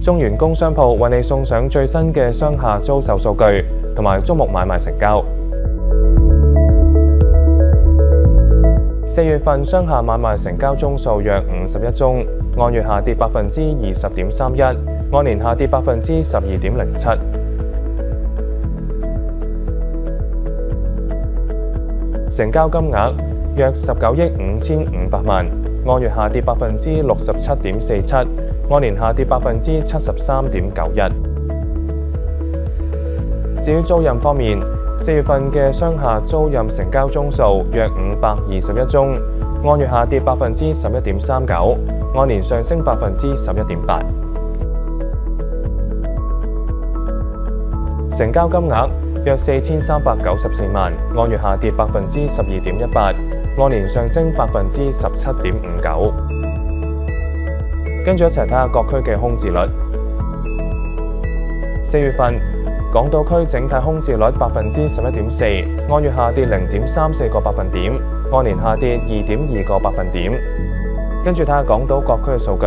中原工商鋪為你送上最新嘅商廈租售數據同埋租務買賣成交。4月份商廈買賣成交宗數約51宗，按月下跌20.31%，按年下跌12.07%。成交金額約19億5500萬，按月下跌67.47%，按年下跌73.91%。至於租賃方面，4月份嘅商廈租賃成交宗數約521宗，按月下跌11.39%，按年上升11.8%。成交金額約4394萬，按月下跌12.18%，按年上升17.59%。跟住一齊睇下各區嘅空置率。4月份，港島區整體空置率11.4%，按月下跌0.34個百分點，按年下跌2.2個百分點。跟住睇下港島各區嘅數據。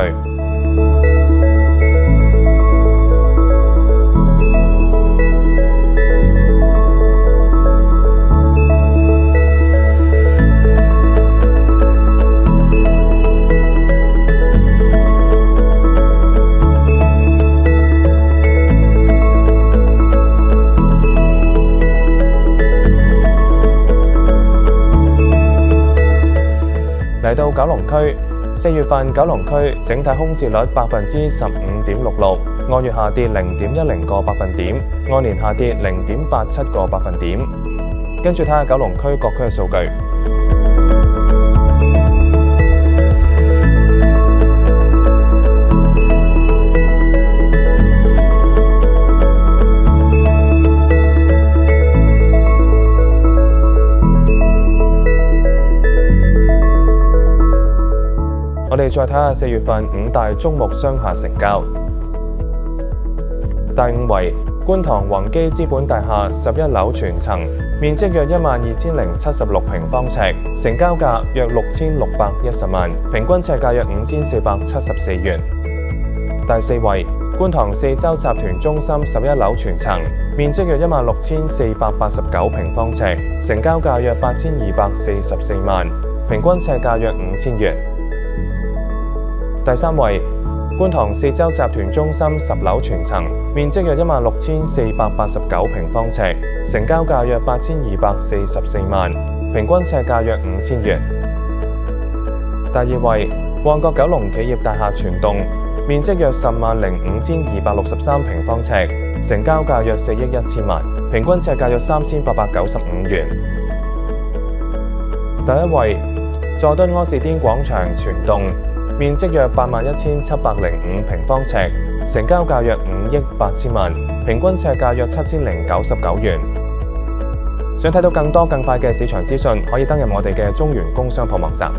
嚟到九龍區，4月份九龍區整體空置率15.66%，按月下跌0.10個百分點，按年下跌0.87個百分點。跟住睇下九龍區各區嘅數據。我哋再睇下4月份5大矚目商廈成交。第5位，觀塘宏基資本大廈11樓全層，面積約12076平方尺，成交價約6610萬，平均尺價約5474元。第4位，觀塘四洲集團中心11樓全層，面積約16489平方尺，成交價約8244萬，平均尺價約5000元。第3位，觀塘四洲集團中心10樓全層，面積約16489平方尺，成交價約8244萬，平均尺價約5000元。第2位，旺角九龍企業大廈全棟，面積約105263平方尺，成交價約4億1000萬，平均尺價約3895元。第1位，佐敦柯士甸廣場全棟，面積約81705平方尺，成交價約5億8000萬，平均尺價約7099元。想睇到更多更快嘅市場資訊，可以登入我哋嘅中原工商鋪網站。